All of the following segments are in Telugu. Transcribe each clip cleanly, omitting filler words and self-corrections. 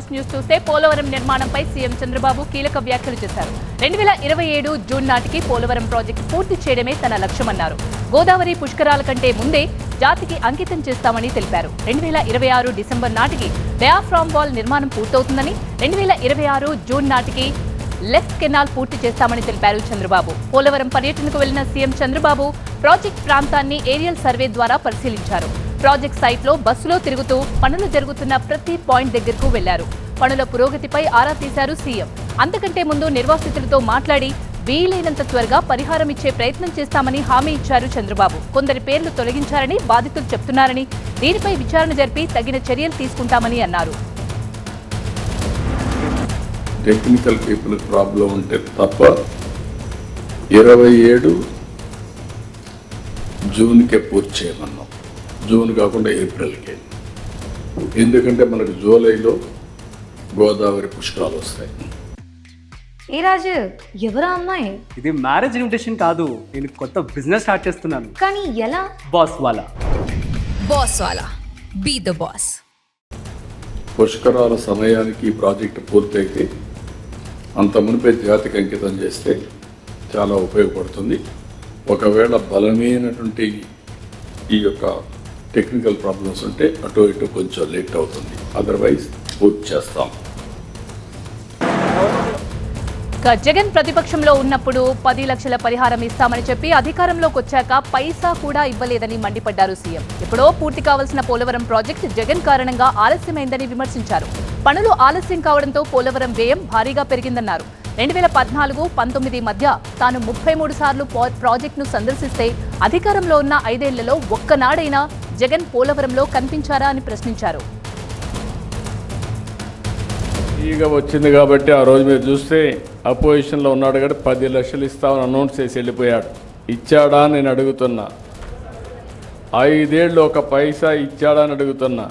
ఫస్ట్ న్యూస్ చూస్తే పోలవరం నిర్మాణంపై సీఎం చంద్రబాబు కీలక వ్యాఖ్యలు చేశారు. 2027 జూన్ నాటికి పోలవరం ప్రాజెక్టు పూర్తి చేయడమే తన లక్ష్యమన్నారు. గోదావరి పుష్కరాల కంటే ముందే జాతికి అంకితం చేస్తామని తెలిపారు. 2026 డిసెంబర్ నాటికి డయాఫ్రామ్ వాల్ నిర్మాణం పూర్తవుతుందని, 2026 జూన్ నాటికి లెఫ్ట్ కెనాల్ పూర్తి చేస్తామని తెలిపారు చంద్రబాబు. పోలవరం పర్యటనకు వెళ్లిన సీఎం చంద్రబాబు ప్రాజెక్ట్ ప్రాంతాన్ని ఏరియల్ సర్వే ద్వారా పరిశీలించారు. ప్రాజెక్ట్ సైట్లో బస్సులో తిరుగుతూ పనులు జరుగుతున్న ప్రతి పాయింట్ దగ్గరకు వెళ్లారు. పనుల పురోగతిపై ఆరా తీశారు సీఎం. అంతకంటే ముందు నిర్వాసితులతో మాట్లాడి వీలైనంత త్వరగా పరిహారం ఇచ్చే ప్రయత్నం చేస్తామని హామీ ఇచ్చారు చంద్రబాబు. కొందరి పేర్లు తొలగించారని బాధితులు చెప్తున్నారని, దీనిపై విచారణ జరిపి తగిన చర్యలు తీసుకుంటామని అన్నారు. టెక్నికల్ పీపుల్ ప్రాబ్లం ఉంటే తప్ప 27 జూన్కే పూర్తి చేయమన్నాం. జూన్ కాకుండా ఏప్రిల్కే. ఎందుకంటే మనకు జూలైలో గోదావరి పుష్కరాలు వస్తాయి. ఏ రాజు, ఎవరా అమ్మాయి? ఇది మ్యారేజ్ ఇన్విటేషన్ కాదు, నేను కొత్త బిజినెస్ స్టార్ట్ చేస్తున్నాను. కానీ ఎలా? బాస్ వాలా. బాస్ వాలా, బీ ద బాస్. పుష్కరాల సమయానికి ఈ ప్రాజెక్టు పూర్తయితే అంత మునిపే జాతికి అంకితం చేస్తే చాలా ఉపయోగపడుతుంది. ఒకవేళ బలమైనటువంటి ఈ యొక్క టెక్నికల్ ప్రాబ్లమ్స్ ఉంటే అటు ఇటు కొంచెం లేట్ అవుతుంది. అదర్వైజ్ పూర్తి చేస్తాం. జగన్ ప్రతిపక్షంలో ఉన్నప్పుడు 10 లక్షల పరిహారం ఇస్తామని చెప్పి అధికారంలోకి వచ్చాక పైసా కూడా ఇవ్వలేదని మండిపడ్డారు సీఎం. ఎప్పుడో పూర్తి కావాల్సిన పోలవరం ప్రాజెక్టు జగన్ కారణంగా ఆలస్యమైందని విమర్శించారు. పనులు ఆలస్యం కావడంతో పోలవరం వ్యయం భారీగా పెరిగిందన్నారు. 2014-19 మధ్య తాను 33 సార్లు ప్రాజెక్టును సందర్శిస్తే అధికారంలో ఉన్న 5 ఏళ్లలో ఒక్కనాడైనా జగన్ పోలవరంలో కనిపించారా అని ప్రశ్నించారు. ఈగ వచ్చింది కాబట్టి ఆ రోజు మీరు చూస్తే అపోజిషన్లో ఉన్నాడు కాబట్టి 10 లక్షలు ఇస్తామని అనౌన్స్ చేసి వెళ్ళిపోయాడు. ఇచ్చాడా అని నేను అడుగుతున్నా. 5 ఏళ్ళు ఒక పైసా ఇచ్చాడా అని అడుగుతున్నా.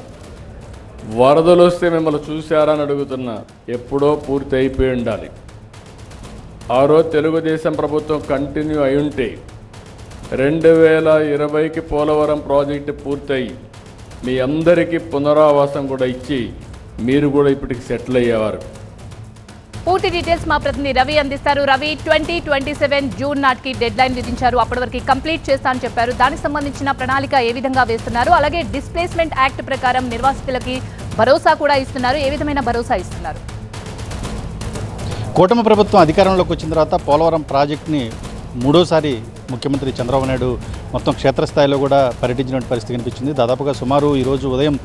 వరదలు వస్తే మిమ్మల్ని చూశారా అని అడుగుతున్నా. ఎప్పుడో పూర్తి అయిపోయి ఉండాలి. ఆ రోజు తెలుగుదేశం ప్రభుత్వం కంటిన్యూ అయి ఉంటే 2020కి పోలవరం ప్రాజెక్టు పూర్తయి మీ అందరికీ పునరావాసం కూడా ఇచ్చి మీరు కూడా ఇప్పటికి సెటిల్ అయ్యేవారు. పూర్తి డీటెయిల్స్ మా ప్రతినిధి రవి అందిస్తారు. రవి, 2027 జూన్ నాటికి డెడ్ లైన్ విధించారు. అప్పటి వరకు కంప్లీట్ చేస్తా అని చెప్పారు. దానికి సంబంధించిన ప్రణాళిక ఏ విధంగా వేస్తున్నారు? అలాగే డిస్ప్లేస్మెంట్ యాక్ట్ ప్రకారం నిర్వాసితులకి భరోసా కూడా ఇస్తున్నారు. ఏ విధమైన భరోసా ఇస్తున్నారు? కూటమి ప్రభుత్వం అధికారంలోకి వచ్చిన తర్వాత పోలవరం ప్రాజెక్టుని మూడోసారి ముఖ్యమంత్రి చంద్రబాబు నాయుడు మొత్తం క్షేత్రస్థాయిలో కూడా పర్యటించిన పరిస్థితి కనిపించింది. దాదాపుగా సుమారు ఈరోజు ఉదయం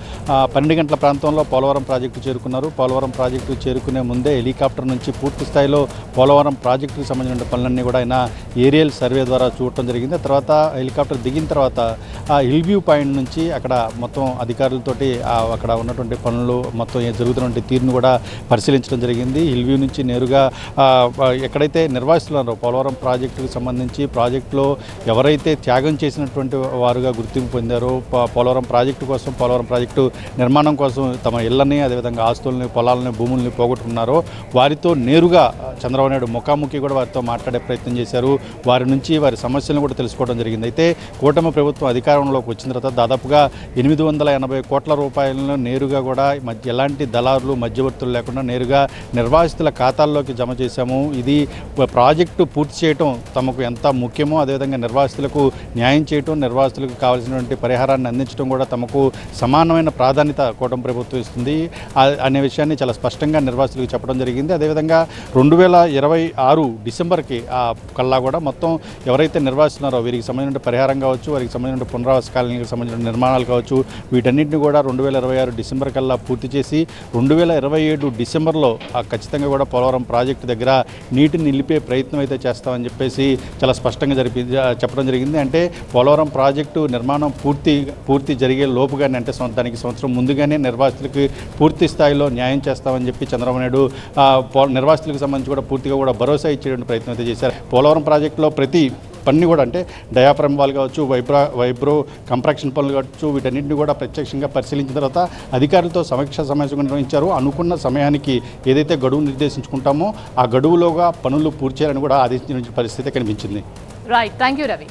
12 గంటల ప్రాంతంలో పోలవరం ప్రాజెక్టు చేరుకున్నారు. పోలవరం ప్రాజెక్టు చేరుకునే ముందే హెలికాప్టర్ నుంచి పూర్తి స్థాయిలో పోలవరం ప్రాజెక్టుకు సంబంధించిన పనులన్నీ కూడా ఆయన ఏరియల్ సర్వే ద్వారా చూడటం జరిగింది. తర్వాత హెలికాప్టర్ దిగిన తర్వాత హిల్ వ్యూ పాయింట్ నుంచి అక్కడ మొత్తం అధికారులతోటి అక్కడ ఉన్నటువంటి పనులు మొత్తం జరుగుతున్నటువంటి తీరును కూడా పరిశీలించడం జరిగింది. హిల్ వ్యూ నుంచి నేరుగా ఎక్కడైతే నిర్వాసితులు ఉన్నారో పోలవరం ప్రాజెక్టుకు సంబంధించి ప్రాజెక్టులో ఎవరైతే త్యాగం చేసినటువంటి వారుగా గుర్తింపు పొందారో, పోలవరం ప్రాజెక్టు కోసం, పోలవరం ప్రాజెక్టు నిర్మాణం కోసం తమ ఇళ్లని, అదేవిధంగా ఆస్తుల్ని, పొలాలని, భూముల్ని పోగొట్టుకున్నారో వారితో నేరుగా చంద్రబాబు నాయుడు ముఖాముఖి కూడా వారితో మాట్లాడే ప్రయత్నం చేశారు. వారి నుంచి వారి సమస్యలను కూడా తెలుసుకోవడం జరిగింది. అయితే కూటమి ప్రభుత్వం అధికారంలోకి వచ్చిన తర్వాత దాదాపుగా 880 కోట్ల రూపాయలను నేరుగా కూడా ఎలాంటి దళారులు, మధ్యవర్తులు లేకుండా నేరుగా నిర్వాసితుల ఖాతాల్లోకి జమ చేశాము. ఇది ప్రాజెక్టు పూర్తి చేయడం తమకు ఎంత ముఖ్యమో, అదేవిధంగా నిర్వాసితులకు న్యాయం చేయటం, నిర్వాసితులకు కావాల్సినటువంటి పరిహారాన్ని అందించడం కూడా తమకు సమానమైన ప్రాధాన్యత కూటమి ప్రభుత్వం ఇస్తుంది అనే విషయాన్ని చాలా స్పష్టంగా నిర్వాసితులకు చెప్పడం జరిగింది. అదేవిధంగా 2026 డిసెంబర్కి కల్లా కూడా మొత్తం ఎవరైతే నిర్వాసిస్తున్నారో వీరికి సంబంధించిన పరిహారం కావచ్చు, వారికి సంబంధించిన పునరావాస కాలనీకి సంబంధించిన నిర్మాణాలు కావచ్చు, వీటన్నింటినీ కూడా 2026 డిసెంబర్ కల్లా పూర్తి చేసి 2027 డిసెంబర్లో ఖచ్చితంగా కూడా పోలవరం ప్రాజెక్టు దగ్గర నీటిని నిలిపే ప్రయత్నం అయితే చేస్తామని చెప్పేసి చాలా స్పష్టంగా చెప్పడం జరిగింది. అంటే పోలవరం ప్రాజెక్టు నిర్మాణం పూర్తి జరిగే లోపుగానే, అంటే దానికి సంవత్సరం ముందుగానే నిర్వాసితులకి పూర్తి స్థాయిలో న్యాయం చేస్తామని చెప్పి చంద్రబాబు నాయుడు నిర్వాసితులకు సంబంధించి కూడా పూర్తిగా కూడా భరోసా ఇచ్చేటువంటి ప్రయత్నం అయితే చేశారు. పోలవరం ప్రాజెక్టులో ప్రతి పని కూడా, అంటే డయాఫ్రమ్ వాల్ కావచ్చు, వైబ్రో కంప్రాక్షన్ పనులు కావచ్చు, వీటన్నింటినీ కూడా ప్రత్యక్షంగా పరిశీలించిన తర్వాత అధికారులతో సమీక్ష సమావేశం నిర్వహించారు. అనుకున్న సమయానికి ఏదైతే గడువు నిర్దేశించుకుంటామో ఆ గడువులోగా పనులు పూర్తి చేయాలని కూడా ఆదేశించిన పరిస్థితి కనిపించింది. Right, thank you Ravi.